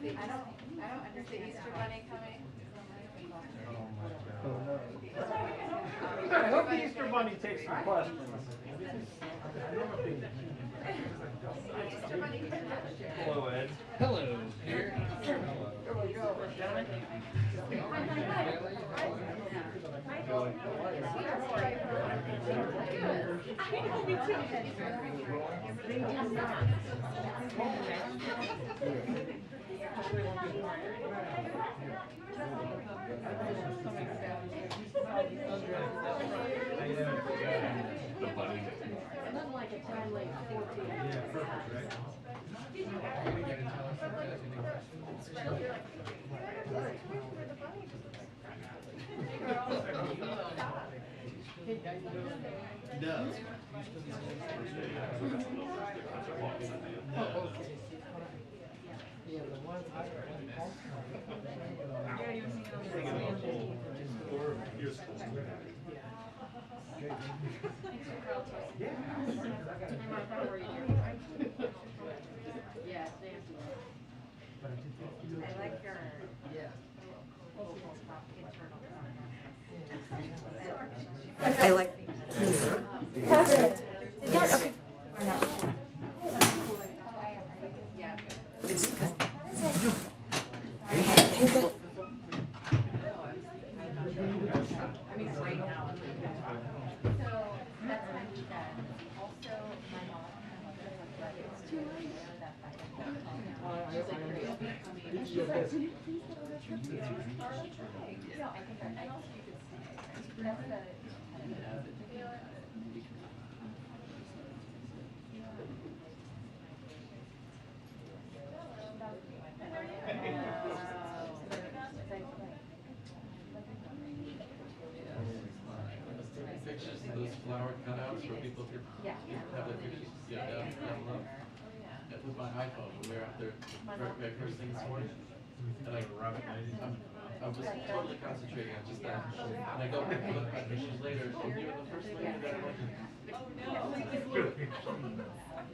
Is the Easter Bunny coming? I hope the Easter Bunny takes some questions. Hello, Ed. Hello. Here. Here we go. Unlike a time like 14. Yeah, perfect, right? No. Yes, I like your I like Pictures of those flower cutouts where people could have their pictures down low. With my iPhone, when we were out there very first thing this morning, and I was totally concentrating on just that. And I go back and look at my pictures later, and you were the first lady that I'm like,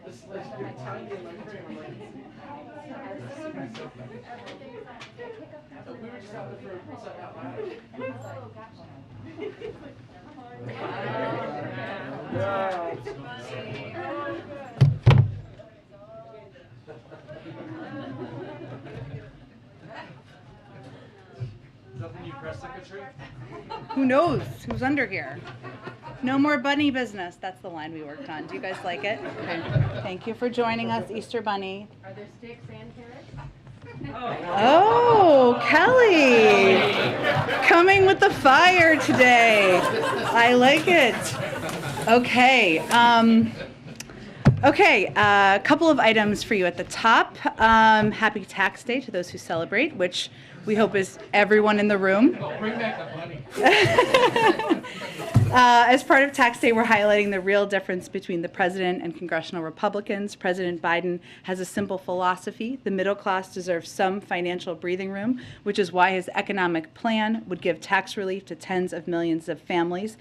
this is like tiny and like, we were just out there for a set out loud. Is that the new press secretary? Who knows who's under here? No more bunny business. That's the line we worked on. Do you guys like it? Okay. Thank you for joining us, Easter Bunny. Are there sticks and carrots? Oh, Kelly. Coming with the fire today. I like it. Okay. Okay, a couple of items for you at the top. Happy Tax Day to those who celebrate, which we hope is everyone in the room. Oh, bring back the bunny. As part of Tax Day, we're highlighting the real difference between the president and congressional Republicans. President Biden has a simple philosophy. The middle class deserves some financial breathing room, which is why his economic plan would give tax relief to tens of millions of families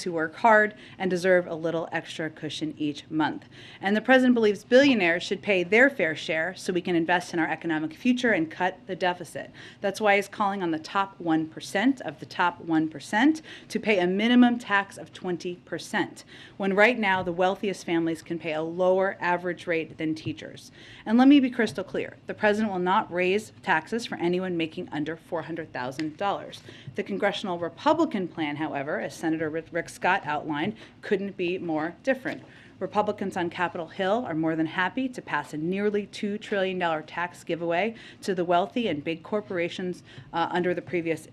who work hard and deserve a little extra cushion each month. And the president believes billionaires should pay their fair share so we can invest in our economic future and cut the deficit. That's why he's calling on the top 1% of the top 1% to pay a minimum tax of 20%, when right now the wealthiest families can pay a lower average rate than teachers. And let me be crystal clear, the president will not raise taxes for anyone making under $400,000. The congressional Republican plan, however, as Senator Rick Scott outlined, couldn't be more different. Republicans on Capitol Hill are more than happy to pass a nearly $2 trillion tax giveaway to the wealthy and big corporations under the previous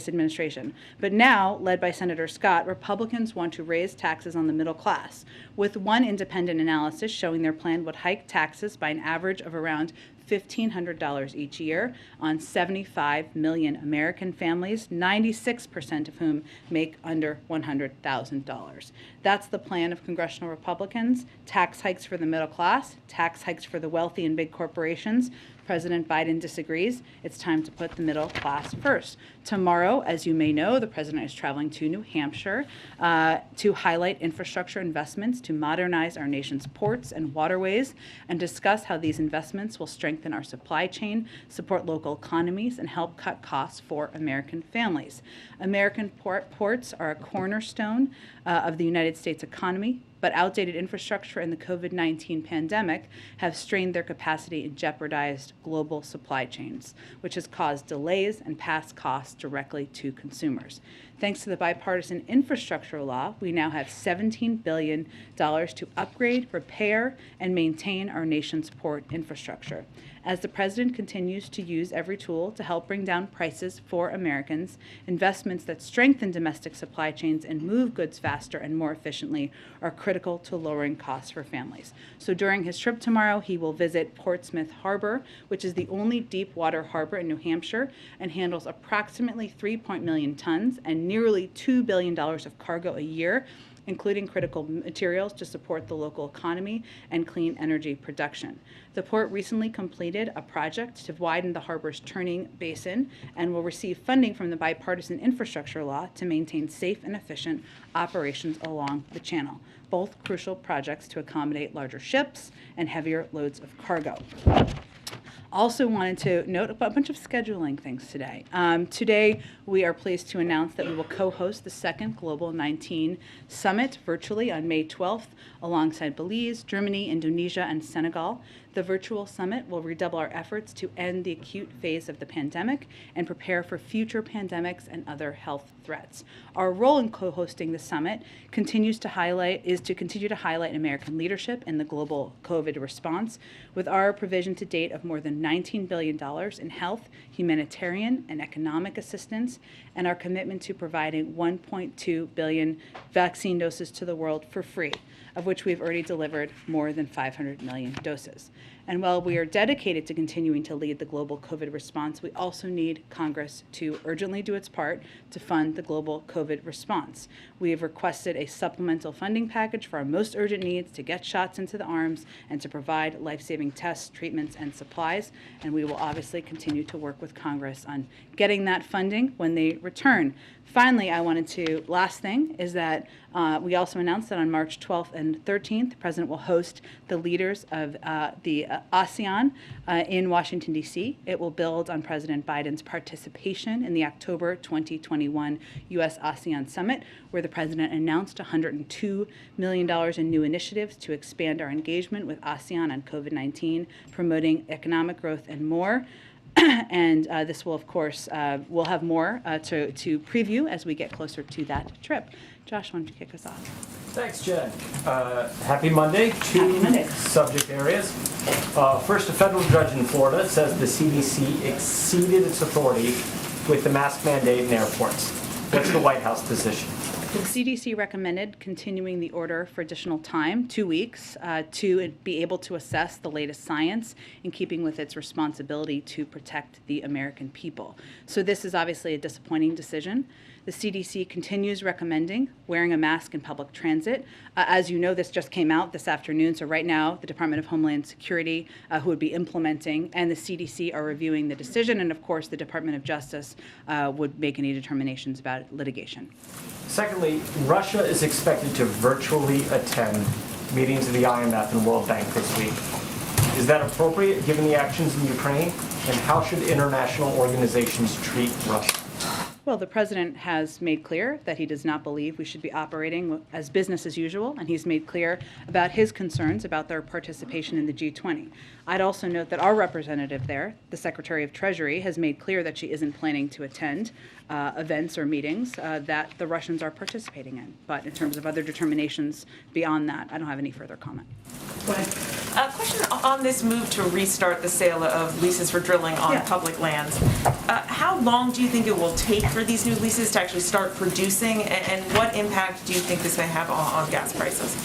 administration. But now, led by Senator Scott, Republicans want to raise taxes on the middle class, with one independent analysis showing their plan would hike taxes by an average of around $1,500 each year on 75 million American families, 96% of whom make under $100,000. That's the plan of congressional Republicans: tax hikes for the middle class, tax hikes for the wealthy and big corporations, President Biden disagrees. It's time to put the middle class first. Tomorrow, as you may know, the president is traveling to New Hampshire to highlight infrastructure investments to modernize our nation's ports and waterways and discuss how these investments will strengthen our supply chain, support local economies, and help cut costs for American families. American ports are a cornerstone of the United States economy, but outdated infrastructure and the COVID-19 pandemic have strained their capacity and jeopardized global supply chains, which has caused delays and passed costs directly to consumers. Thanks to the bipartisan infrastructure law, we now have $17 billion to upgrade, repair, and maintain our nation's port infrastructure. As the president continues to use every tool to help bring down prices for Americans, investments that strengthen domestic supply chains and move goods faster and more efficiently are critical to lowering costs for families. So during his trip tomorrow, he will visit Portsmouth Harbor, which is the only deep water harbor in New Hampshire and handles approximately 3 million tons and nearly $2 billion of cargo a year, including critical materials to support the local economy and clean energy production. The port recently completed a project to widen the harbor's turning basin and will receive funding from the bipartisan infrastructure law to maintain safe and efficient operations along the channel, both crucial projects to accommodate larger ships and heavier loads of cargo. Also wanted to note a bunch of scheduling things today. Today, we are pleased to announce that we will co-host the second Global 19 Summit virtually on May 12th, alongside Belize, Germany, Indonesia, and Senegal. The virtual summit will redouble our efforts to end the acute phase of the pandemic and prepare for future pandemics and other health threats. Our role in co-hosting the summit continues to continue to highlight American leadership in the global COVID response, with our provision to date of more than $19 billion in health, humanitarian, and economic assistance, and our commitment to providing 1.2 billion vaccine doses to the world for free, of which we've already delivered more than 500 million doses. And while we are dedicated to continuing to lead the global COVID response, we also need Congress to urgently do its part to fund the global COVID response. We have requested a supplemental funding package for our most urgent needs to get shots into the arms and to provide life-saving tests, treatments, and supplies. And we will obviously continue to work with Congress on getting that funding when they return. Finally, last thing is that we also announced that on March 12th and 13th, the President will host the leaders of the ASEAN in Washington, D.C. It will build on President Biden's participation in the October 2021 U.S.-ASEAN Summit, where the President announced $102 million in new initiatives to expand our engagement with ASEAN on COVID-19, promoting economic growth and more. And this will, of course, we'll have more to preview as we get closer to that trip. Josh, why don't you kick us off? Thanks, Jen. Happy Monday. Two subject areas. First, a federal judge in Florida says the CDC exceeded its authority with the mask mandate in airports. What's the White House position? The CDC recommended continuing the order for additional time, 2 weeks, to be able to assess the latest science in keeping with its responsibility to protect the American people. So this is obviously a disappointing decision. The CDC continues recommending wearing a mask in public transit. As you know, this just came out this afternoon. So right now, the Department of Homeland Security, who would be implementing, and the CDC are reviewing the decision. And of course, the Department of Justice would make any determinations about litigation. Secondly, Russia is expected to virtually attend meetings of the IMF and World Bank this week. Is that appropriate given the actions in Ukraine? And how should international organizations treat Russia? Well, the president has made clear that he does not believe we should be operating as business as usual, and he's made clear about his concerns about their participation in the G20. I'd also note that our representative there, the Secretary of Treasury, has made clear that she isn't planning to attend events or meetings that the Russians are participating in. But in terms of other determinations beyond that, I don't have any further comment. Go ahead. A question on this move to restart the sale of leases for drilling on public lands. How long do you think it will take for these new leases to actually start producing, and what impact do you think this may have on gas prices?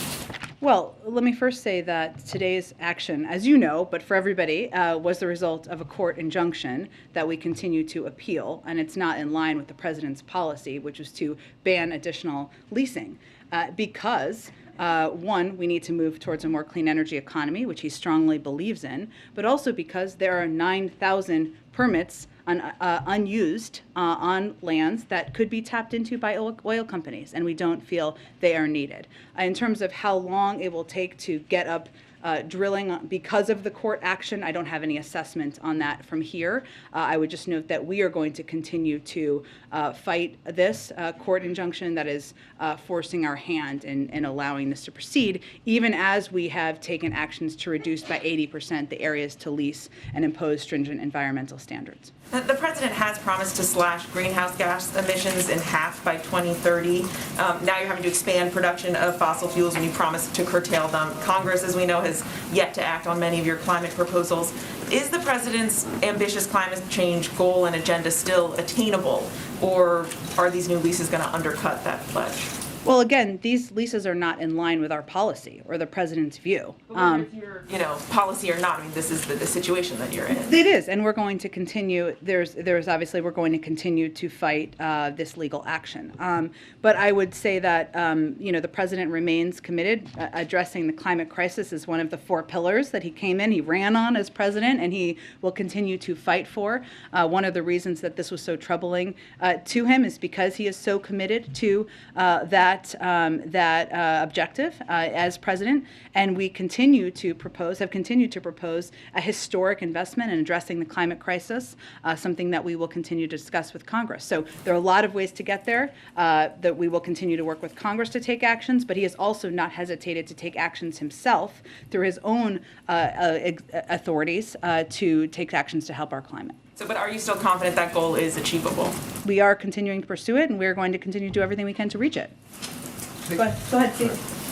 Well, let me first say that today's action, as you know, but for everybody, was the result of a court injunction that we continue to appeal, and it's not in line with the president's policy, which is to ban additional leasing, because one, we need to move towards a more clean energy economy, which he strongly believes in, but also because there are 9,000 permits unused on lands that could be tapped into by oil companies, and we don't feel they are needed. In terms of how long it will take to get up drilling because of the court action, I don't have any assessment on that from here. I would just note that we are going to continue to fight this court injunction that is forcing our hand in allowing this to proceed, even as we have taken actions to reduce by 80% the areas to lease and impose stringent environmental standards. The president has promised to slash greenhouse gas emissions in half by 2030. Now you're having to expand production of fossil fuels and you promised to curtail them. Congress, as we know, has yet to act on many of your climate proposals. Is the president's ambitious climate change goal and agenda still attainable, or are these new leases going to undercut that pledge? Well, again, these leases are not in line with our policy or the president's view. Whether it's your, policy or not, I mean, this is the situation that you're in. It is, and we're going to continue. There's obviously we're going to continue to fight this legal action. But I would say that the president remains committed. Addressing the climate crisis is one of the 4 pillars that he came in. He ran on as president, and he will continue to fight for. One of the reasons that this was so troubling to him is because he is so committed to that objective as president, and we have continued to propose a historic investment in addressing the climate crisis, something that we will continue to discuss with Congress. So there are a lot of ways to get there, that we will continue to work with Congress to take actions, but he has also not hesitated to take actions himself through his own authorities to take actions to help our climate. But are you still confident that goal is achievable? We are continuing to pursue it, and we are going to continue to do everything we can to reach it. Go ahead, Steve.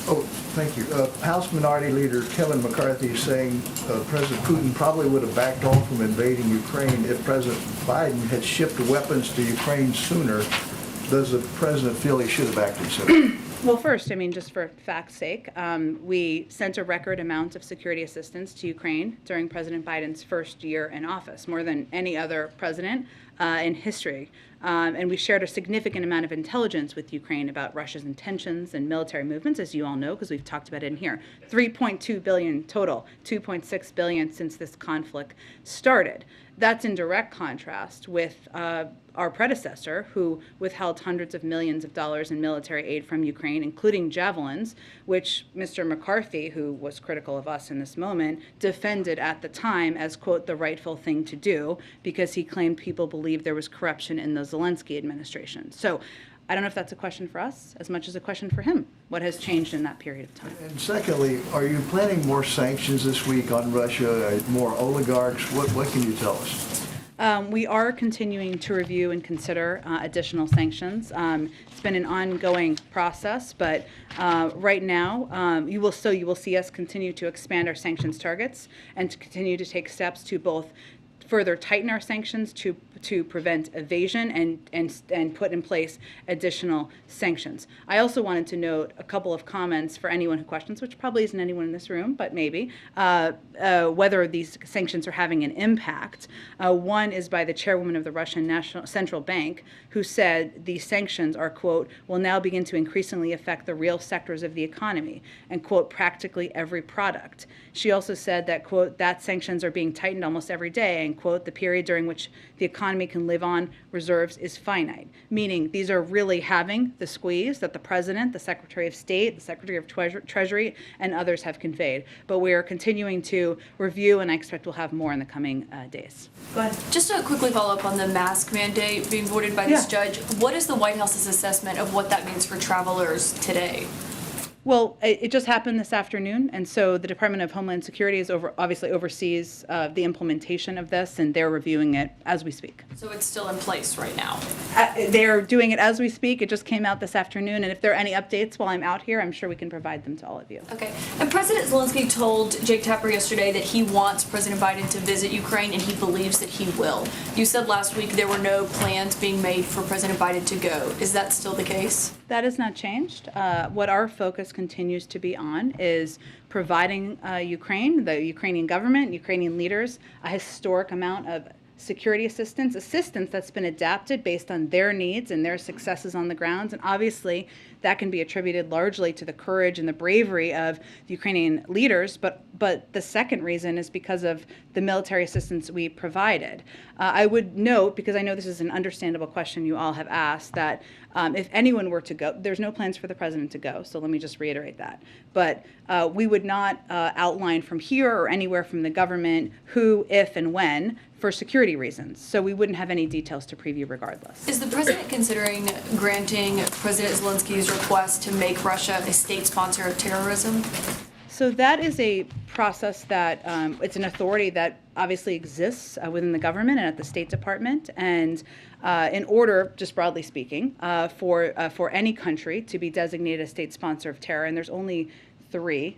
Oh, thank you. House Minority Leader Kevin McCarthy is saying President Putin probably would have backed off from invading Ukraine if President Biden had shipped weapons to Ukraine sooner. Does the president feel he should have acted sooner? Well, first, just for fact's sake, we sent a record amount of security assistance to Ukraine during President Biden's first year in office, more than any other president in history. And we shared a significant amount of intelligence with Ukraine about Russia's intentions and military movements, as you all know, because we've talked about it in here. $3.2 billion total, $2.6 billion since this conflict started. That's in direct contrast with our predecessor, who withheld hundreds of millions of dollars in military aid from Ukraine, including javelins, which Mr. McCarthy, who was critical of us in this moment, defended at the time as, quote, the rightful thing to do, because he claimed people believed there was corruption in the Zelensky administration. So I don't know if that's a question for us as much as a question for him. What has changed in that period of time? And secondly, are you planning more sanctions this week on Russia, more oligarchs? What can you tell us? We are continuing to review and consider additional sanctions. It's been an ongoing process, but right now you will see us continue to expand our sanctions targets and to continue to take steps to both further tighten our sanctions to prevent evasion and put in place additional sanctions. I also wanted to note a couple of comments for anyone who questions, which probably isn't anyone in this room, but maybe, whether these sanctions are having an impact. One is by the chairwoman of the Russian National Central Bank, who said these sanctions are, quote, will now begin to increasingly affect the real sectors of the economy and, quote, practically every product. She also said that, quote, that sanctions are being tightened almost every day and, quote, the period during which the economy can live on reserves is finite, meaning these are really having the squeeze that the president, the Secretary of State, the Secretary of Treasury, and others have conveyed. But we are continuing to review, and I expect we'll have more in the coming days. Go ahead. Just to quickly follow up on the mask mandate being voided by this judge, what is the White House's assessment of what that means for travelers today? Well, it just happened this afternoon, and so the Department of Homeland Security obviously oversees the implementation of this, and they're reviewing it as we speak. So it's still in place right now? They're doing it as we speak. It just came out this afternoon, and if there are any updates while I'm out here, I'm sure we can provide them to all of you. Okay. And President Zelensky told Jake Tapper yesterday that he wants President Biden to visit Ukraine, and he believes that he will. You said last week there were no plans being made for President Biden to go. Is that still the case? That has not changed. What our focus continues to be on is providing Ukraine, the Ukrainian government, Ukrainian leaders, a historic amount of security assistance that's been adapted based on their needs and their successes on the grounds. And obviously, that can be attributed largely to the courage and the bravery of the Ukrainian leaders. But the second reason is because of the military assistance we provided. I would note, because I know this is an understandable question you all have asked, that if anyone were to go, there's no plans for the president to go. So let me just reiterate that. But we would not outline from here or anywhere from the government who, if, and when for security reasons. So we wouldn't have any details to preview regardless. Is the president considering granting President Zelensky's request to make Russia a state sponsor of terrorism? So that is a process that, it's an authority that obviously exists within the government and at the State Department. And in order, just broadly speaking, for any country to be designated a state sponsor of terror, and there's only 3,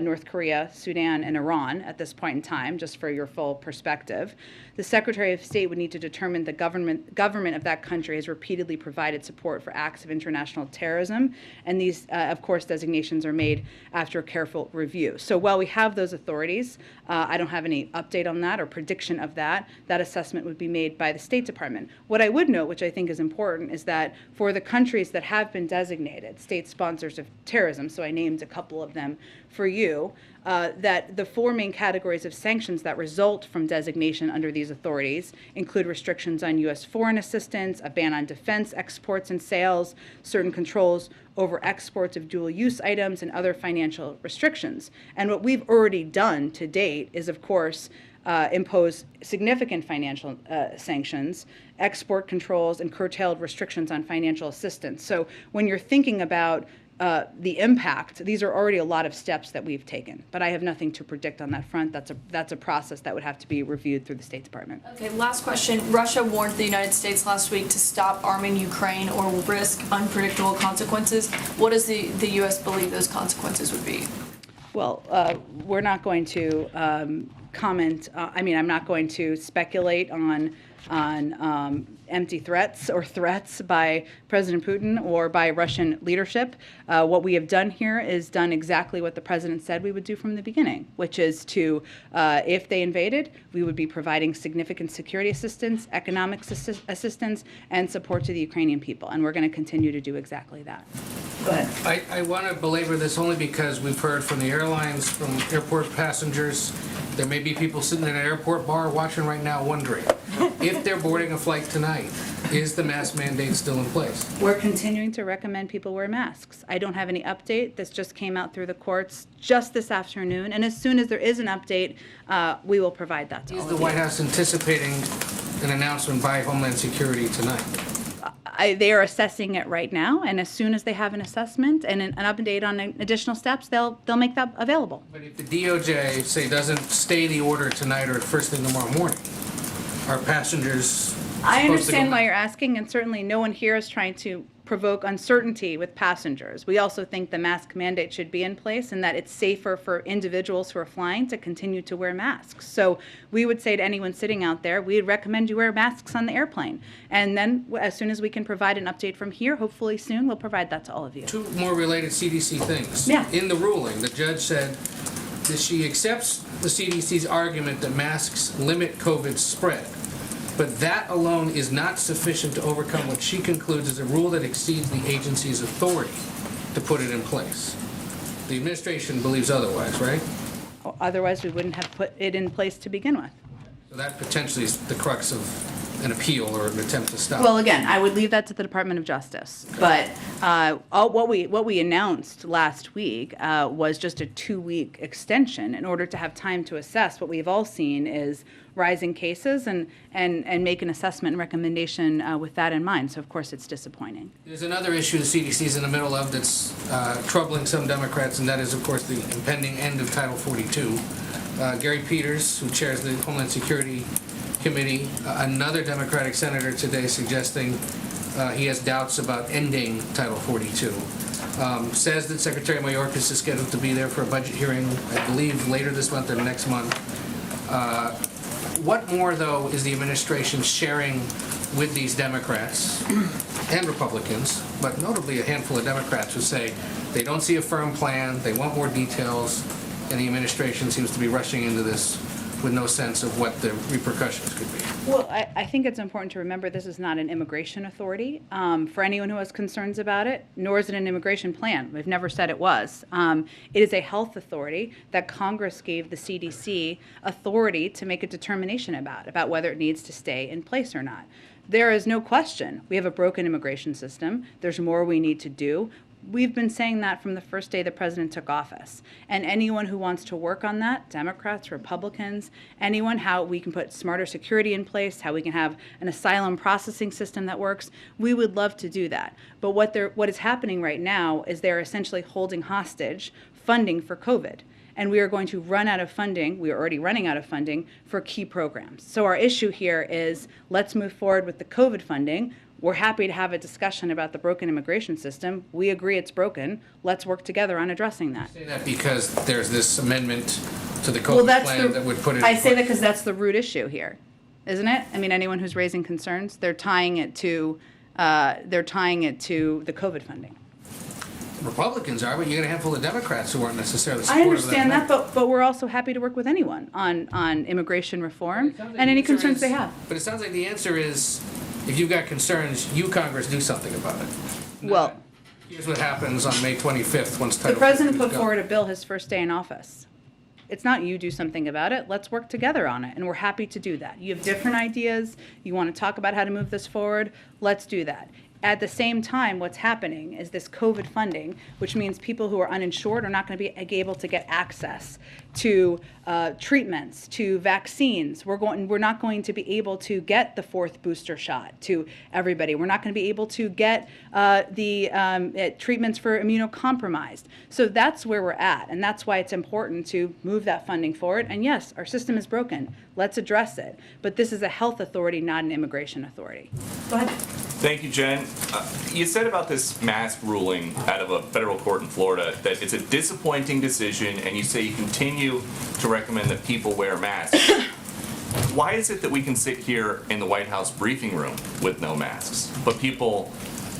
North Korea, Sudan, and Iran at this point in time, just for your full perspective, the Secretary of State would need to determine the government of that country has repeatedly provided support for acts of international terrorism, and these, of course, designations are made after a careful review. So while we have those authorities, I don't have any update on that or prediction of that. That assessment would be made by the State Department. What I would note, which I think is important, is that for the countries that have been designated state sponsors of terrorism, so I named a couple of them for you, that the 4 main categories of sanctions that result from designation under these authorities include restrictions on U.S. foreign assistance, a ban on defense exports and sales, certain controls over exports of dual-use items, and other financial restrictions. And what we've already done to date is, of course, impose significant financial sanctions, export controls, and curtailed restrictions on financial assistance. So when you're thinking about the impact, these are already a lot of steps that we've taken, but I have nothing to predict on that front. That's a process that would have to be reviewed through the State Department. Okay, last question. Russia warned the United States last week to stop arming Ukraine or risk unpredictable consequences. What does the U.S. believe those consequences would be? Well, we're not going to comment. I'm not going to speculate on empty threats or threats by President Putin or by Russian leadership. What we have done here is done exactly what the president said we would do from the beginning, which is to, if they invaded, we would be providing significant security assistance, economic assistance, and support to the Ukrainian people. And we're going to continue to do exactly that. Go ahead. I want to belabor this only because we've heard from the airlines, from airport passengers. There may be people sitting in an airport bar watching right now wondering, if they're boarding a flight tonight, is the mask mandate still in place? We're continuing to recommend people wear masks. I don't have any update. This just came out through the courts just this afternoon. And as soon as there is an update, we will provide that to all Is of the you. White House anticipating an announcement by Homeland Security tonight? They are assessing it right now, and as soon as they have an assessment and an update on additional steps, they'll make that available. But if the DOJ, say, doesn't stay the order tonight or first thing tomorrow morning, are passengers I supposed to understand go why back? you're asking, and certainly no one here is trying to provoke uncertainty with passengers. We also think the mask mandate should be in place and that it's safer for individuals who are flying to continue to wear masks. So we would say to anyone sitting out there, we'd recommend you wear masks on the airplane. And then as soon as we can provide an update from here, hopefully soon, we'll provide that to all of you. 2 more related CDC things. Yeah. In the ruling, the judge said that she accepts the CDC's argument that masks limit COVID spread. But that alone is not sufficient to overcome what she concludes is a rule that exceeds the agency's authority to put it in place. The administration believes otherwise, right? Otherwise, we wouldn't have put it in place to begin with. So that potentially is the crux of an appeal or an attempt to stop. Well, again, I would leave that to the Department of Justice. But what we announced last week was just a 2-week extension in order to have time to assess. What we've all seen is rising cases and make an assessment and recommendation with that in mind. So, of course, it's disappointing. There's another issue the CDC is in the middle of that's troubling some Democrats, and that is, of course, the impending end of Title 42. Gary Peters, who chairs the Homeland Security Committee, another Democratic senator today suggesting he has doubts about ending Title 42. Says that Secretary Mayorkas is scheduled to be there for a budget hearing, I believe, later this month or next month. What more, though, is the administration sharing with these Democrats and Republicans, but notably a handful of Democrats who say they don't see a firm plan, they want more details, and the administration seems to be rushing into this with no sense of what the repercussions could be. Well, I think it's important to remember this is not an immigration authority for anyone who has concerns about it, nor is it an immigration plan. We've never said it was. It is a health authority that Congress gave the CDC authority to make a determination about whether it needs to stay in place or not. There is no question we have a broken immigration system. There's more we need to do. We've been saying that from the first day the president took office. And anyone who wants to work on that, Democrats, Republicans, anyone, how we can put smarter security in place, how we can have an asylum processing system that works, we would love to do that. But what is happening right now is they're essentially holding hostage funding for COVID. And we are going to run out of funding, we are already running out of funding, for key programs. So our issue here is let's move forward with the COVID funding. We're happy to have a discussion about the broken immigration system. We agree it's broken. Let's work together on addressing that. Say that because there's this amendment to the COVID plan that would put it. I say that because that's the root issue here, isn't it? I mean, anyone who's raising concerns, they're tying it to the COVID funding. Republicans are, but you get a handful of Democrats who aren't necessarily I supportive understand of that, but we're also happy to work with anyone on immigration reform and any concerns they have. But it sounds like the answer is, if you've got concerns, you, Congress, do something about it. Well, Here's what happens on May 25th once Title the president 42 is put gone. forward a bill his first day in office. It's not you do something about it. Let's work together on it, and we're happy to do that. You have different ideas. You want to talk about how to move this forward. Let's do that. At the same time, what's happening is this COVID funding, which means people who are uninsured are not going to be able to get access to treatments, to vaccines. We're not going to be able to get the fourth booster shot to everybody. We're not going to be able to get the treatments for immunocompromised. So that's where we're at, and that's why it's important to move that funding forward. And yes, our system is broken. Let's address it. But this is a health authority, not an immigration authority. Go ahead. Thank you, Jen. You said about this mask ruling out of a federal court in Florida that it's a disappointing decision, and you say you continue to recommend that people wear masks. Why is it that we can sit here in the White House briefing room with no masks, but people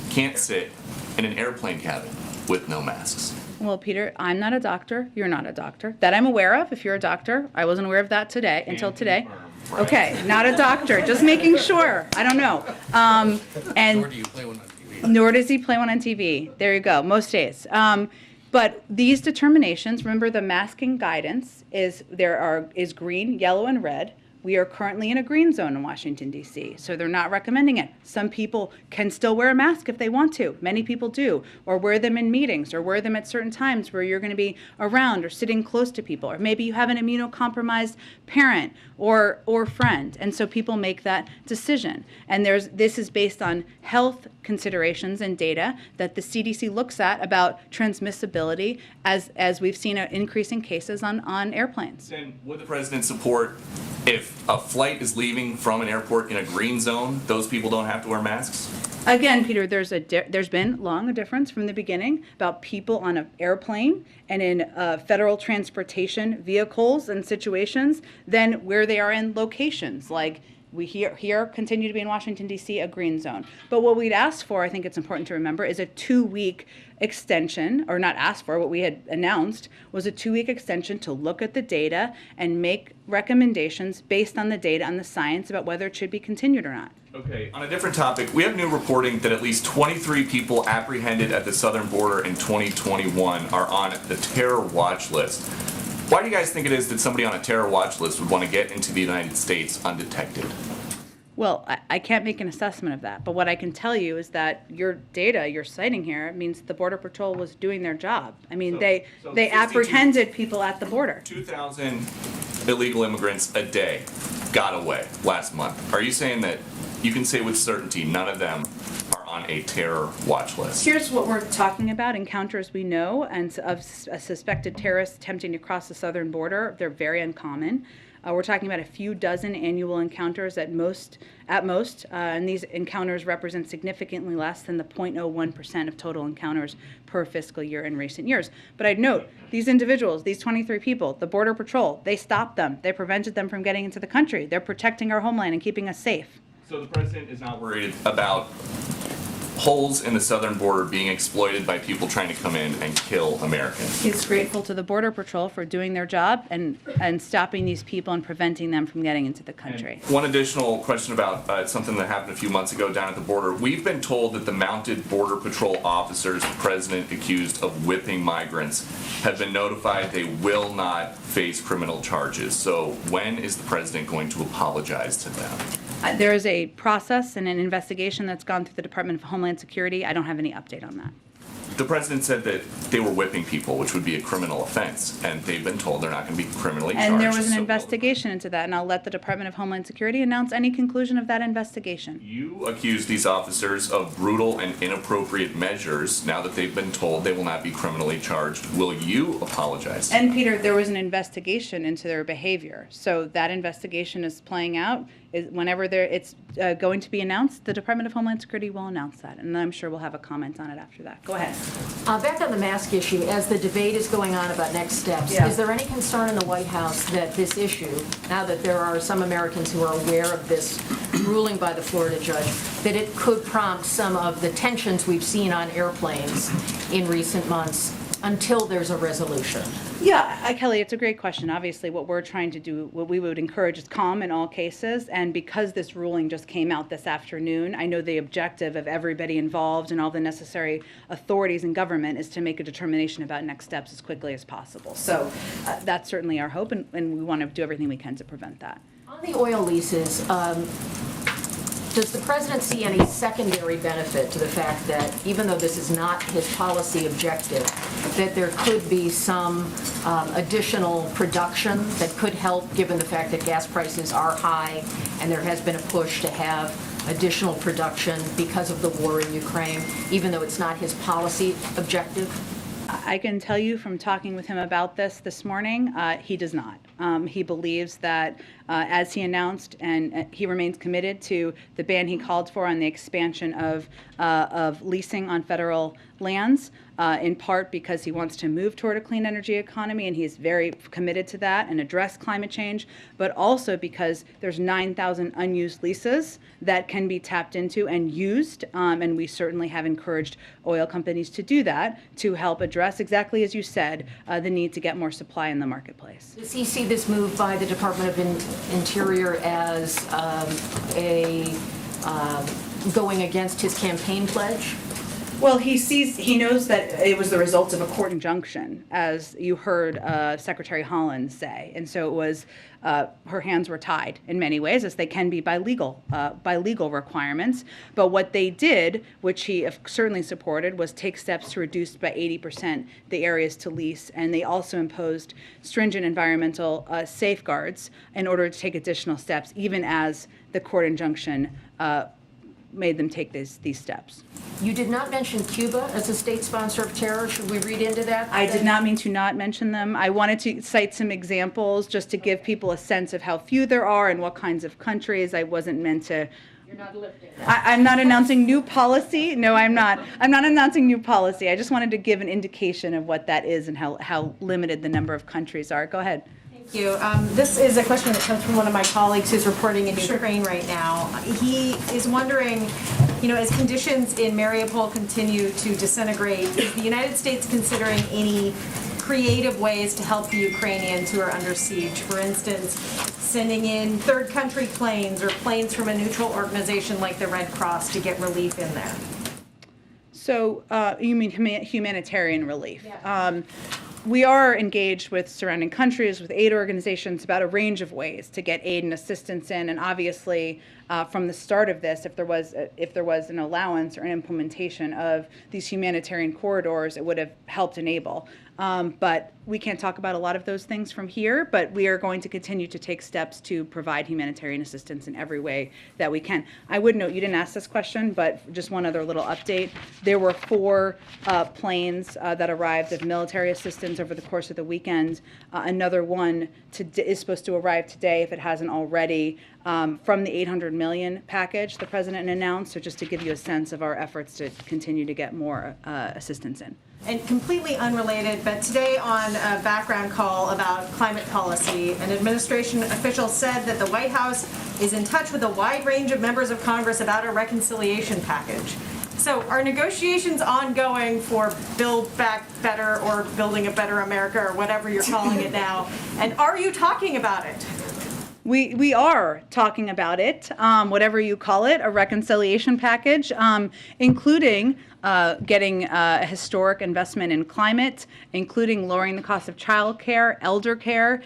can't sit in an airplane cabin with no masks? Well, Peter, I'm not a doctor. You're not a doctor. That I'm aware of. If you're a doctor, I wasn't aware of that until today. Right. Okay, not a doctor. Just making sure. I don't know. And Nor do you play one on TV. nor does he play one on TV. There you go. Most days. But these determinations, remember the masking guidance is green, yellow, and red. We are currently in a green zone in Washington, D.C., so they're not recommending it. Some people can still wear a mask if they want to. Many people do, or wear them in meetings, or wear them at certain times where you're going to be around or sitting close to people, or maybe you have an immunocompromised parent or friend, and so people make that decision. And this is based on health considerations and data that the CDC looks at about transmissibility as we've seen an increase in cases on airplanes. Then would the president support if a flight is leaving from an airport in a green zone, those people don't have to wear masks? Again, Peter, there's been long a difference from the beginning about people on an airplane and in federal transportation vehicles and situations than where they are in locations like we here continue to be in Washington, D.C., a green zone. But what we'd asked for, I think it's important to remember, is a 2-week extension, or not asked for, what we had announced was a 2-week extension to look at the data and make recommendations based on the data and the science about whether it should be continued or not. Okay, on a different topic, we have new reporting that at least 23 people apprehended at the southern border in 2021 are on the terror watch list. Why do you guys think it is that somebody on a terror watch list would want to get into the United States undetected? Well, I can't make an assessment of that, but what I can tell you is that your data you're citing here means the Border Patrol was doing their job. I mean, So they 62 apprehended people at the border. 2,000 illegal immigrants a day got away last month. Are you saying that you can say with certainty none of them are on a terror watch list? Here's what we're talking about, encounters we know and of a suspected terrorist attempting to cross the southern border. They're very uncommon. We're talking about a few dozen annual encounters at most, and these encounters represent significantly less than the 0.01% of total encounters per fiscal year in recent years. But I'd note, these individuals, these 23 people, the Border Patrol, they stopped them. They prevented them from getting into the country. They're protecting our homeland and keeping us safe. So the president is not worried about holes in the southern border being exploited by people trying to come in and kill Americans. He's grateful to the Border Patrol for doing their job and stopping these people and preventing them from getting into the country. And one additional question about something that happened a few months ago down at the border. We've been told that the mounted Border Patrol officers the president accused of whipping migrants have been notified they will not face criminal charges. So when is the president going to apologize to them? There is a process and an investigation that's gone through the Department of Homeland Security. I don't have any update on that. The president said that they were whipping people, which would be a criminal offense, and they've been told they're not going to be criminally charged. And there was an So investigation into that, and I'll let the Department of Homeland Security announce any conclusion of that investigation. You accuse these officers of brutal and inappropriate measures. Now that they've been told they will not be criminally charged, will you apologize? And Peter, there was an investigation into their behavior. So that investigation is playing out. Whenever it's going to be announced, the Department of Homeland Security will announce that, and I'm sure we'll have a comment on it after that. Go ahead. Back on the mask issue, as the debate is going on about next steps, Yeah. is there any concern in the White House that this issue, now that there are some Americans who are aware of this ruling by the Florida judge, that it could prompt some of the tensions we've seen on airplanes in recent months until there's a resolution? Yeah, Kelly, it's a great question. Obviously, what we're trying to do, what we would encourage is calm in all cases. And because this ruling just came out this afternoon, I know the objective of everybody involved and all the necessary authorities in government is to make a determination about next steps as quickly as possible. So that's certainly our hope, and we want to do everything we can to prevent that. On the oil leases, does the president see any secondary benefit to the fact that, even though this is not his policy objective, that there could be some additional production that could help, given the fact that gas prices are high and there has been a push to have additional production because of the war in Ukraine, even though it's not his policy objective? I can tell you from talking with him about this morning, he does not. He believes that, as he announced, and he remains committed to the ban he called for on the expansion of leasing on federal lands, in part because he wants to move toward a clean energy economy, and he is very committed to that and address climate change, but also because there's 9,000 unused leases that can be tapped into and used, and we certainly have encouraged oil companies to do that to help address, exactly as you said, the need to get more supply in the marketplace. Does he see this move by the Department of Interior as going against his campaign pledge? Well, he knows that it was the result of a court injunction, as you heard Secretary Holmes say, and so it was her hands were tied in many ways, as they can be by legal requirements. But what they did, which he certainly supported, was take steps to reduce by 80% the areas to lease, and they also imposed stringent environmental safeguards in order to take additional steps, even as the court injunction made them take these steps. You did not mention Cuba as a state sponsor of terror. Should we read into that? I did not mean to not mention them. I wanted to cite some examples just to give people a sense of how few there are and what kinds of countries. I wasn't meant to. You're not lifting. I'm not announcing new policy. No, I'm not. I'm not announcing new policy. I just wanted to give an indication of what that is and how limited the number of countries are. Go ahead. Thank you. This is a question that comes from one of my colleagues who's reporting in Ukraine right now. He is wondering, as conditions in Mariupol continue to disintegrate, is the United States considering any creative ways to help the Ukrainians who are under siege? For instance, sending in third country planes or planes from a neutral organization like the Red Cross to get relief in there. So you mean humanitarian relief? Yeah. We are engaged with surrounding countries, with aid organizations, about a range of ways to get aid and assistance in. And obviously, from the start of this, if there was an allowance or an implementation of these humanitarian corridors, it would have helped enable. But we can't talk about a lot of those things from here, but we are going to continue to take steps to provide humanitarian assistance in every way that we can. I would note, you didn't ask this question, but just one other little update. There were 4 planes that arrived of military assistance over the course of the weekend. Another one is supposed to arrive today, if it hasn't already, from the $800 million package the president announced. So just to give you a sense of our efforts to continue to get more assistance in. And completely unrelated, but today on a background call about climate policy, an administration official said that the White House is in touch with a wide range of members of Congress about a reconciliation package. So are negotiations ongoing for Build Back Better or Building a Better America or whatever you're calling it now? And are you talking about it? We are talking about it, whatever you call it, a reconciliation package, including getting a historic investment in climate, including lowering the cost of child care, elder care,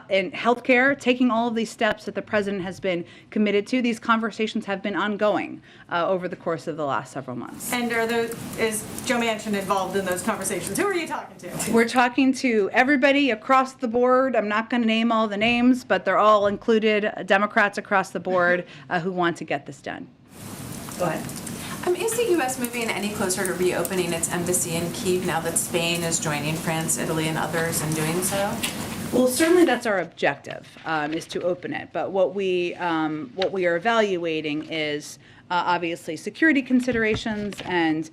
and healthcare, taking all of these steps that the president has been committed to. These conversations have been ongoing over the course of the last several months. And is Joe Manchin involved in those conversations? Who are you talking to? We're talking to everybody across the board. I'm not going to name all the names, but they're all included, Democrats across the board who want to get this done. Go ahead. Is the U.S. moving any closer to reopening its embassy in Kyiv now that Spain is joining France, Italy, and others in doing so? Well, certainly that's our objective, is to open it. But what we are evaluating is obviously security considerations and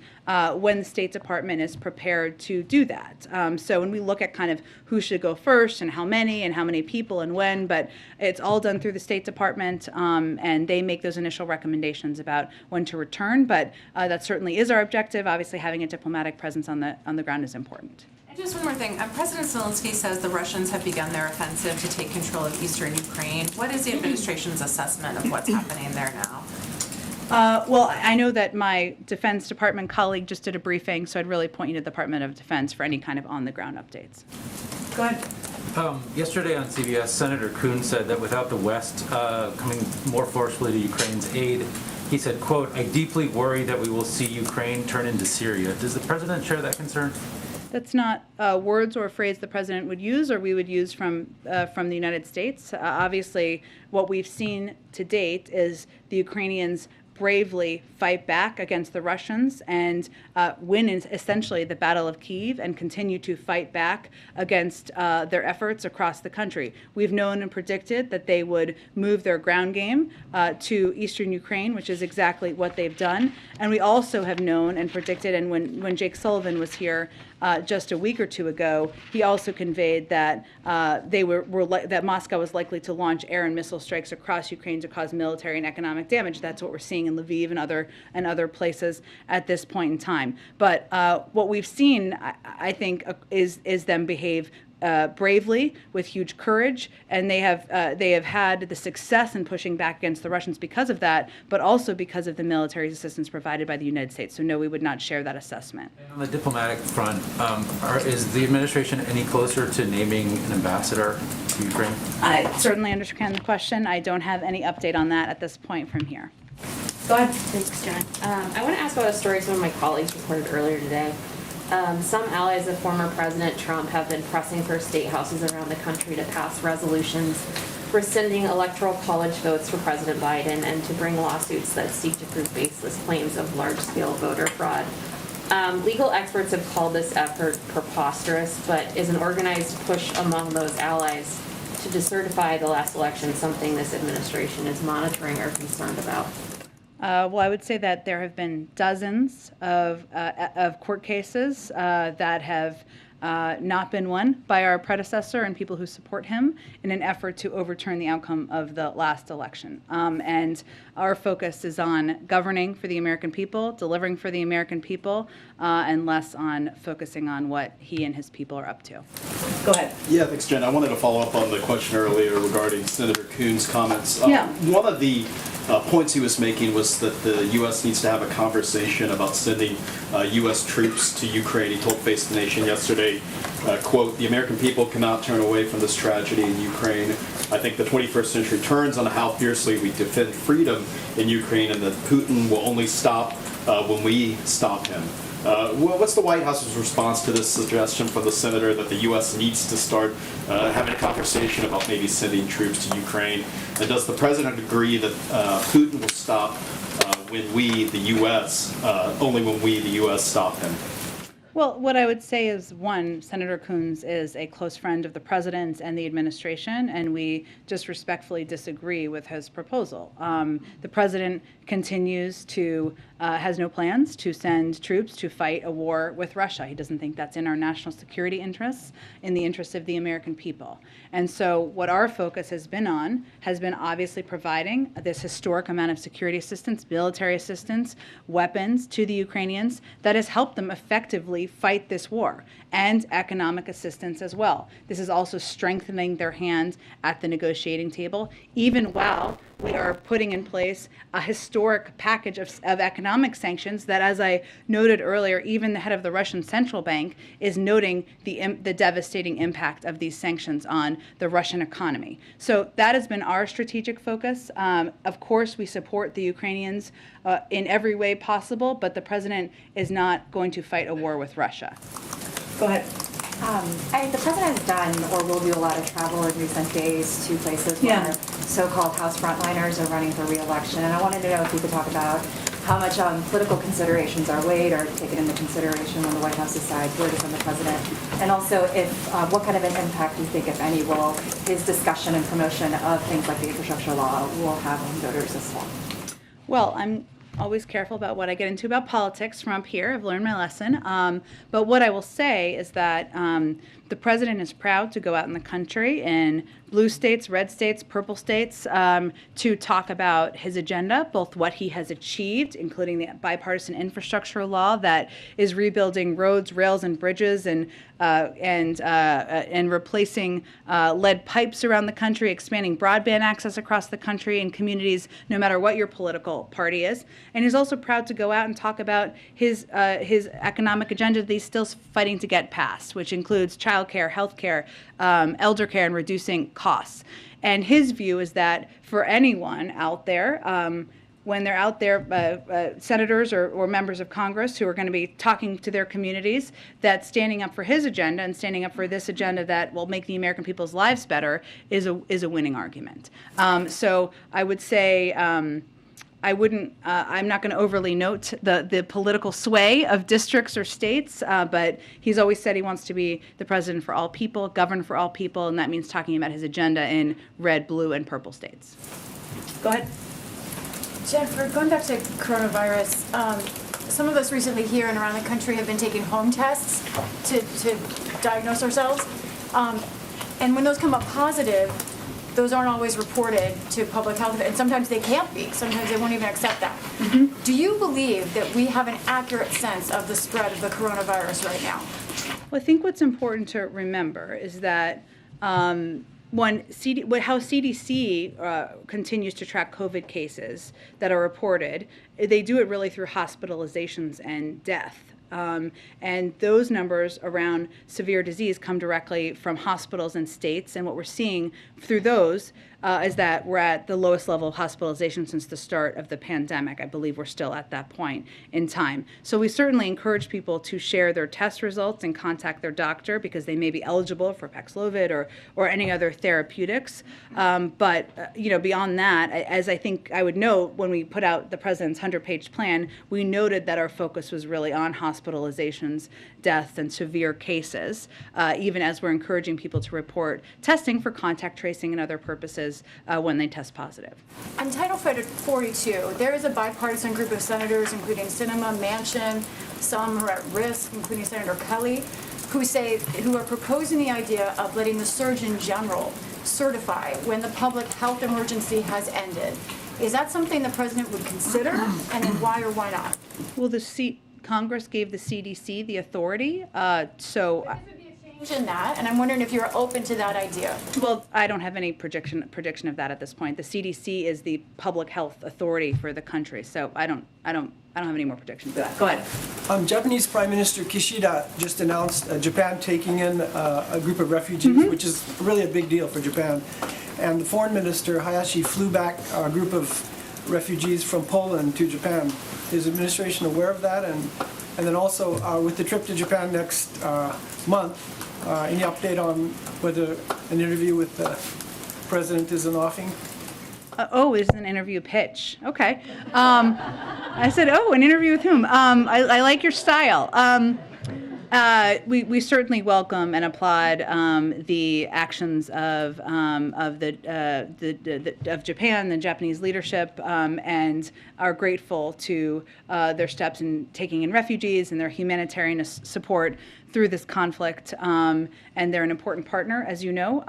when the State Department is prepared to do that. So when we look at kind of who should go first and how many people and when, but it's all done through the State Department, and they make those initial recommendations about when to return. But that certainly is our objective. Obviously, having a diplomatic presence on the ground is important. Just one more thing. President Zelensky says the Russians have begun their offensive to take control of eastern Ukraine. What is the administration's assessment of what's happening there now? Well, I know that my Defense Department colleague just did a briefing, so I'd really point you to the Department of Defense for any kind of on-the-ground updates. Go ahead. Yesterday on CBS, Senator Kuhn said that without the West coming more forcefully to Ukraine's aid, he said, quote, "I deeply worry that we will see Ukraine turn into Syria." Does the president share that concern? That's not words or a phrase the president would use or we would use from the United States. Obviously, what we've seen to date is the Ukrainians bravely fight back against the Russians and win essentially the Battle of Kyiv and continue to fight back against their efforts across the country. We've known and predicted that they would move their ground game to eastern Ukraine, which is exactly what they've done. And we also have known and predicted, and when Jake Sullivan was here just a week or two ago, he also conveyed that that Moscow was likely to launch air and missile strikes across Ukraine to cause military and economic damage. That's what we're seeing in Lviv and other places at this point in time. But what we've seen, I think, is them behave bravely with huge courage, and they have had the success in pushing back against the Russians because of that, but also because of the military assistance provided by the United States. So no, we would not share that assessment. And on the diplomatic front, is the administration any closer to naming an ambassador to Ukraine? I certainly understand the question. I don't have any update on that at this point from here. Go ahead. Thanks, John. I want to ask about a story some of my colleagues reported earlier today. Some allies of former President Trump have been pressing for state houses around the country to pass resolutions rescinding electoral college votes for President Biden and to bring lawsuits that seek to prove baseless claims of large-scale voter fraud. Legal experts have called this effort preposterous, but is an organized push among those allies to decertify the last election something this administration is monitoring or concerned about? Well, I would say that there have been dozens of court cases that have not been won by our predecessor and people who support him in an effort to overturn the outcome of the last election. And our focus is on governing for the American people, delivering for the American people, and less on focusing on what he and his people are up to. Go ahead. Yeah, thanks, Jen. I wanted to follow up on the question earlier regarding Senator Kuhn's comments. Yeah. One of the points he was making was that the U.S. needs to have a conversation about sending U.S. troops to Ukraine. He told Face the Nation yesterday, quote, "The American people cannot turn away from this tragedy in Ukraine. I think the 21st century turns on how fiercely we defend freedom in Ukraine, and that Putin will only stop when we stop him." What's the White House's response to this suggestion from the senator that the U.S. needs to start having a conversation about maybe sending troops to Ukraine? And does the president agree that Putin will stop when we, the U.S., only when we, the U.S., stop him? Well, what I would say is, one, Senator Coons is a close friend of the president and the administration, and we just respectfully disagree with his proposal. The president continues to, has no plans to send troops to fight a war with Russia. He doesn't think that's in our national security interests, in the interests of the American people. And so what our focus has been on has been obviously providing this historic amount of security assistance, military assistance, weapons to the Ukrainians that has helped them effectively fight this war, and economic assistance as well. This is also strengthening their hand at the negotiating table, even while we are putting in place a historic package of economic sanctions that, as I noted earlier, even the head of the Russian central bank is noting the devastating impact of these sanctions on the Russian economy. So that has been our strategic focus. Of course, we support the Ukrainians in every way possible, but the president is not going to fight a war with Russia. Go ahead. The president has done or will do a lot of travel in recent days to places where so-called House frontliners are running for re-election. And I wanted to know if you could talk about how much political considerations are weighed or taken into consideration when the White House decides where to send the president. And also, if what kind of an impact you think, if any, will his discussion and promotion of things like the infrastructure law will have on voters as well? Well, I'm always careful about what I get into about politics from up here. I've learned my lesson. But what I will say is that the president is proud to go out in the country in blue states, red states, purple states, to talk about his agenda, both what he has achieved, including the bipartisan infrastructure law that is rebuilding roads, rails, and bridges, and replacing lead pipes around the country, expanding broadband access across the country in communities, no matter what your political party is. And he's also proud to go out and talk about his economic agenda that he's still fighting to get passed, which includes child care, health care, elder care, and reducing costs. And his view is that for anyone out there, when they're out there, senators or members of Congress who are going to be talking to their communities, that standing up for his agenda and standing up for this agenda that will make the American people's lives better is a winning argument. So I would say I'm not going to overly note the political sway of districts or states, but he's always said he wants to be the president for all people, govern for all people, and that means talking about his agenda in red, blue, and purple states. Go ahead. Jennifer, going back to coronavirus, some of us recently here and around the country have been taking home tests to diagnose ourselves. And when those come up positive, those aren't always reported to public health, and sometimes they can't be. Sometimes they won't even accept that. Mm-hmm. Do you believe that we have an accurate sense of the spread of the coronavirus right now? Well, I think what's important to remember is that how CDC continues to track COVID cases that are reported, they do it really through hospitalizations and death. And those numbers around severe disease come directly from hospitals and states. And what we're seeing through those is that we're at the lowest level of hospitalization since the start of the pandemic. I believe we're still at that point in time. So we certainly encourage people to share their test results and contact their doctor because they may be eligible for Paxlovid or any other therapeutics. But beyond that, as I think I would note when we put out the president's 100-page plan, we noted that our focus was really on hospitalizations, deaths, and severe cases, even as we're encouraging people to report testing for contact tracing and other purposes when they test positive. On Title 42, there is a bipartisan group of senators, including Sinema, Manchin, some who are at risk, including Senator Kelly, who are proposing the idea of letting the Surgeon General certify when the public health emergency has ended. Is that something the president would consider, and then why or why not? Well, Congress gave the CDC the authority, so. In that, and I'm wondering if you're open to that idea. Well, I don't have any prediction of that at this point. The CDC is the public health authority for the country, so I don't have any more predictions. Go ahead. Japanese Prime Minister Kishida just announced Japan taking in a group of refugees, which is really a big deal for Japan. And the Foreign Minister Hayashi flew back a group of refugees from Poland to Japan. Is the administration aware of that? And then also with the trip to Japan next month, any update on whether an interview with the president is in offing? It's an interview pitch. Okay. I said, an interview with whom? I like your style. We certainly welcome and applaud the actions of Japan, the Japanese leadership, and are grateful to their steps in taking in refugees and their humanitarian support through this conflict. And they're an important partner, as you know,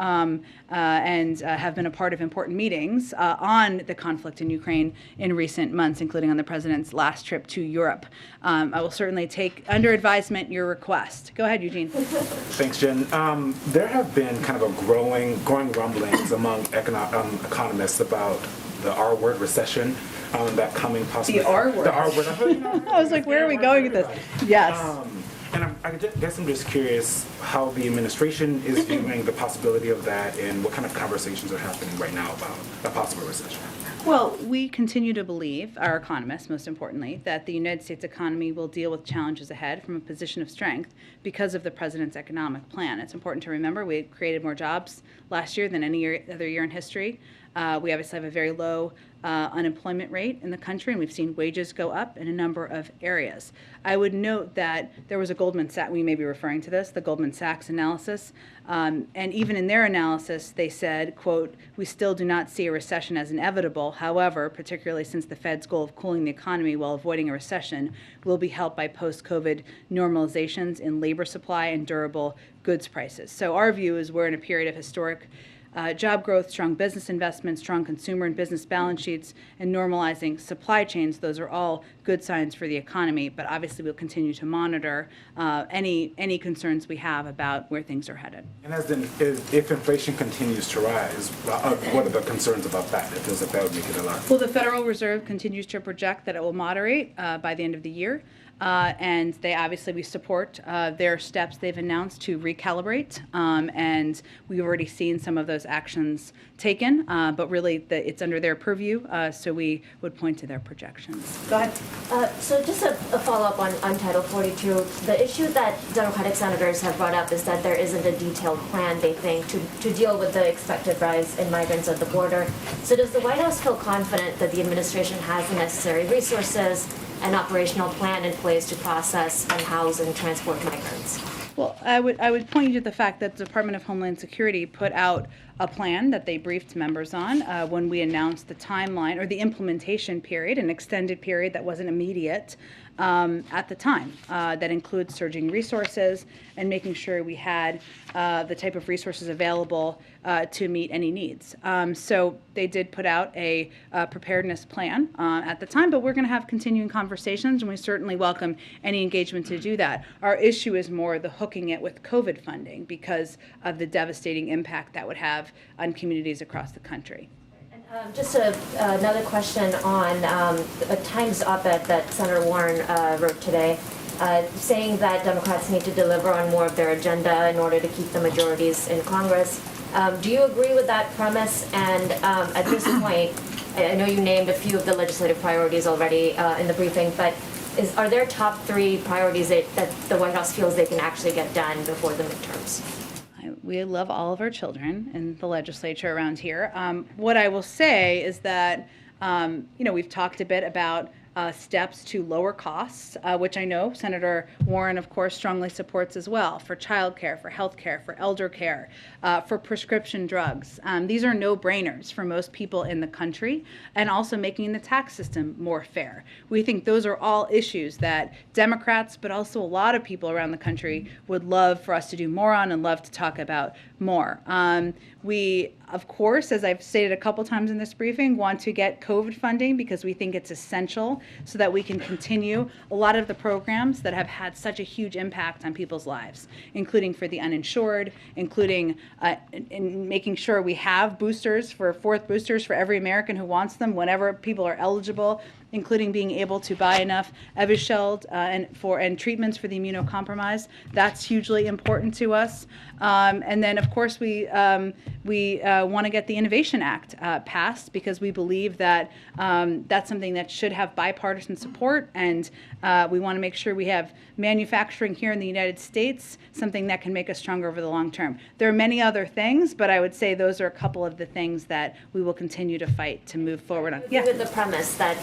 and have been a part of important meetings on the conflict in Ukraine in recent months, including on the president's last trip to Europe. I will certainly take under advisement your request. Go ahead, Eugene. Thanks, Jen. There have been kind of a growing rumblings among economists about the R-word recession, that coming possibly. The R-word. The R-word. I was like, where are we going with this? Yes. And I guess I'm just curious how the administration is viewing the possibility of that and what kind of conversations are happening right now about a possible recession. Well, we continue to believe, our economists most importantly, that the United States economy will deal with challenges ahead from a position of strength because of the president's economic plan. It's important to remember we created more jobs last year than any other year in history. We obviously have a very low unemployment rate in the country, and we've seen wages go up in a number of areas. I would note that there was a Goldman Sachs, we may be referring to this, the Goldman Sachs analysis, and even in their analysis, they said, quote, "We still do not see a recession as inevitable. However, particularly since the Fed's goal of cooling the economy while avoiding a recession will be helped by post-COVID normalizations in labor supply and durable goods prices." So our view is we're in a period of historic job growth, strong business investment, strong consumer and business balance sheets, and normalizing supply chains. Those are all good signs for the economy, but obviously we'll continue to monitor any concerns we have about where things are headed. And if inflation continues to rise, what are the concerns about that? It feels like that would make it a lot. Well, the Federal Reserve continues to project that it will moderate by the end of the year. And we support their steps they've announced to recalibrate, and we've already seen some of those actions taken, but really it's under their purview, so we would point to their projections. Go ahead. So just a follow-up on Title 42. The issue that Democratic senators have brought up is that there isn't a detailed plan, they think, to deal with the expected rise in migrants at the border. So does the White House feel confident that the administration has the necessary resources and operational plan in place to process and house and transport migrants? Well, I would point you to the fact that the Department of Homeland Security put out a plan that they briefed members on when we announced the timeline or the implementation period, an extended period that wasn't immediate at the time. That includes surging resources and making sure we had the type of resources available to meet any needs. So they did put out a preparedness plan at the time, but we're going to have continuing conversations, and we certainly welcome any engagement to do that. Our issue is more the hooking it with COVID funding because of the devastating impact that would have on communities across the country. Just another question on a Times op-ed that Senator Warren wrote today, saying that Democrats need to deliver on more of their agenda in order to keep the majorities in Congress. Do you agree with that premise? And at this point, I know you named a few of the legislative priorities already in the briefing, but are there top 3 priorities that the White House feels they can actually get done before the midterms? We love all of our children in the legislature around here. What I will say is that, we've talked a bit about steps to lower costs, which I know Senator Warren, of course, strongly supports as well, for childcare, for health care, for elder care, for prescription drugs. These are no-brainers for most people in the country, and also making the tax system more fair. We think those are all issues that Democrats, but also a lot of people around the country would love for us to do more on and love to talk about more. We, of course, as I've stated a couple times in this briefing, want to get COVID funding because we think it's essential so that we can continue a lot of the programs that have had such a huge impact on people's lives, including for the uninsured, including in making sure we have boosters, for 4th boosters for every American who wants them whenever people are eligible, including being able to buy enough Evusheld and treatments for the immunocompromised. That's hugely important to us. And then, of course, we want to get the Innovation Act passed because we believe that that's something that should have bipartisan support, and we want to make sure we have manufacturing here in the United States, something that can make us stronger over the long term. There are many other things, but I would say those are a couple of the things that we will continue to fight to move forward on. Yeah. With the premise that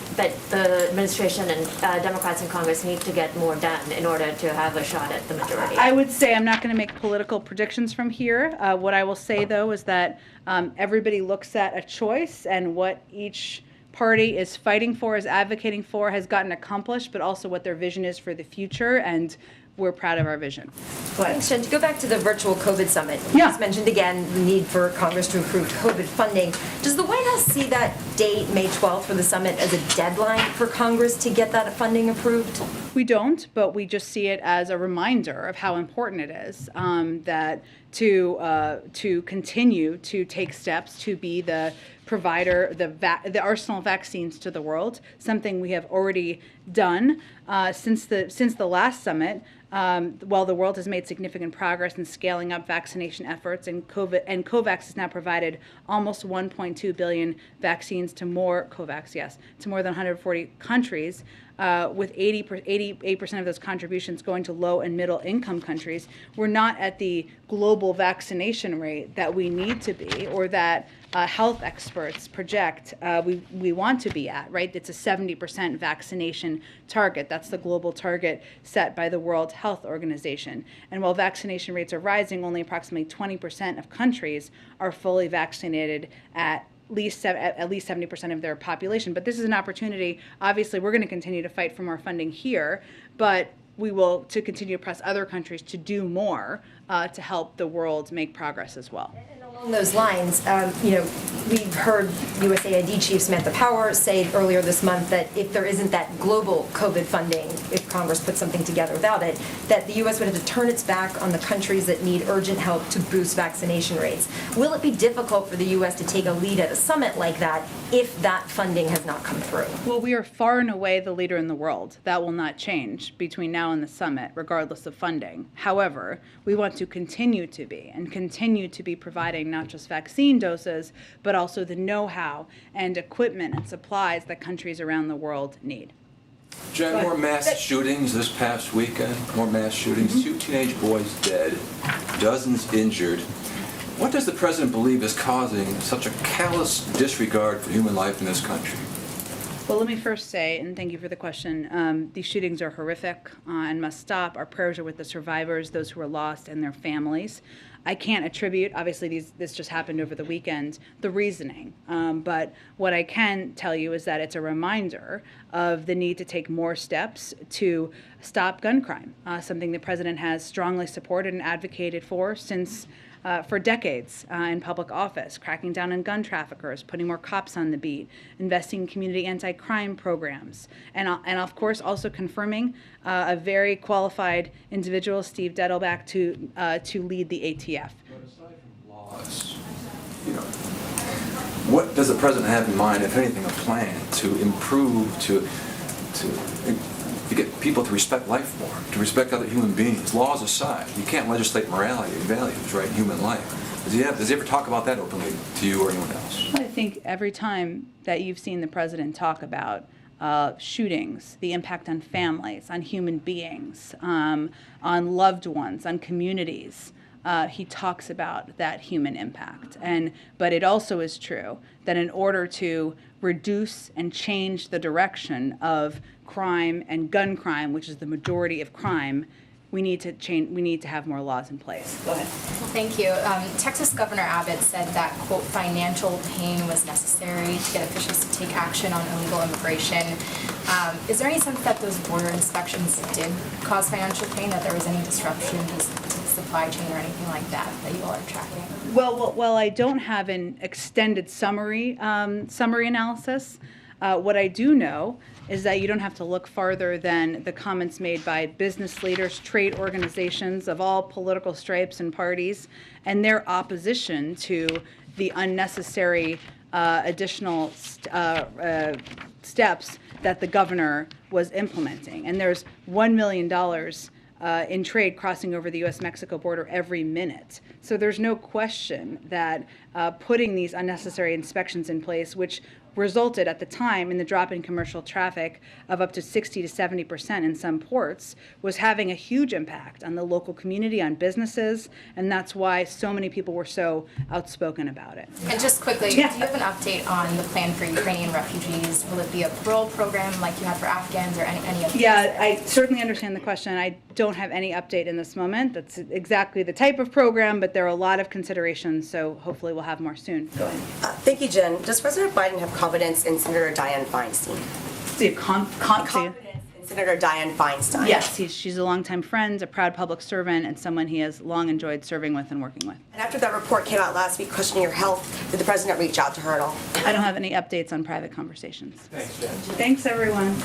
the administration and Democrats in Congress need to get more done in order to have a shot at the majority? I would say I'm not going to make political predictions from here. What I will say, though, is that everybody looks at a choice and what each party is fighting for, is advocating for, has gotten accomplished, but also what their vision is for the future, and we're proud of our vision. Thanks, Jen. To go back to the virtual COVID summit, you just mentioned again the need for Congress to approve COVID funding. Does the White House see that date, May 12th, for the summit as a deadline for Congress to get that funding approved? We don't, but we just see it as a reminder of how important it is that to continue to take steps to be the provider, the arsenal of vaccines to the world, something we have already done since the last summit. While the world has made significant progress in scaling up vaccination efforts, and COVAX has now provided almost 1.2 billion vaccines to more than 140 countries, with 88% of those contributions going to low and middle income countries. We're not at the global vaccination rate that we need to be, or that health experts project we want to be at, right? It's a 70% vaccination target. That's the global target set by the World Health Organization. And while vaccination rates are rising, only approximately 20% of countries are fully vaccinated at least 70% of their population. But this is an opportunity. Obviously, we're going to continue to fight for more funding here, but we will to continue to press other countries to do more to help the world make progress as well. Along those lines, we've heard USAID Chief Samantha Power say earlier this month that if there isn't that global COVID funding, if Congress puts something together without it, that the U.S. would have to turn its back on the countries that need urgent help to boost vaccination rates. Will it be difficult for the U.S. to take a lead at a summit like that if that funding has not come through? Well, we are far and away the leader in the world. That will not change between now and the summit, regardless of funding. However, we want to continue to be providing not just vaccine doses, but also the know-how and equipment and supplies that countries around the world need. Jen, more mass shootings this past weekend, more mass shootings, 2 teenage boys dead, dozens injured. What does the president believe is causing such a callous disregard for human life in this country? Well, let me first say, and thank you for the question, these shootings are horrific and must stop. Our prayers are with the survivors, those who are lost, and their families. I can't attribute, obviously this just happened over the weekend, the reasoning. But what I can tell you is that it's a reminder of the need to take more steps to stop gun crime, something the president has strongly supported and advocated for for decades in public office, cracking down on gun traffickers, putting more cops on the beat, investing in community anti-crime programs, and of course also confirming a very qualified individual, Steve Dettelbach, to lead the ATF. But aside from laws, what does the president have in mind, if anything, a plan to improve, to get people to respect life more, to respect other human beings? Laws aside, you can't legislate morality or values, right, in human life. Does he ever talk about that openly to you or anyone else? I think every time that you've seen the president talk about shootings, the impact on families, on human beings, on loved ones, on communities, he talks about that human impact. But it also is true that in order to reduce and change the direction of crime and gun crime, which is the majority of crime, we need to have more laws in place. Go ahead. Well, thank you. Texas Governor Abbott said that, quote, financial pain was necessary to get officials to take action on illegal immigration. Is there any sense that those border inspections did cause financial pain, that there was any disruption to the supply chain or anything like that you all are tracking? Well, I don't have an extended summary analysis. What I do know is that you don't have to look farther than the comments made by business leaders, trade organizations of all political stripes and parties, and their opposition to the unnecessary additional steps that the governor was implementing. And there's $1 million in trade crossing over the U.S.-Mexico border every minute. So there's no question that putting these unnecessary inspections in place, which resulted at the time in the drop in commercial traffic of up to 60 to 70% in some ports, was having a huge impact on the local community, on businesses, and that's why so many people were so outspoken about it. And just quickly, do you have an update on the plan for Ukrainian refugees? Will it be a parole program like you had for Afghans or any of these? Yeah, I certainly understand the question. I don't have any update in this moment. That's exactly the type of program, but there are a lot of considerations, so hopefully we'll have more soon. Go ahead. Thank you, Jen. Does President Biden have confidence in Senator Dianne Feinstein? Confidence in Senator Dianne Feinstein? Yes, she's a longtime friend, a proud public servant, and someone he has long enjoyed serving with and working with. And after that report came out last week questioning your health, did the president reach out to her at all? I don't have any updates on private conversations. Thanks, Jen. Thanks, everyone.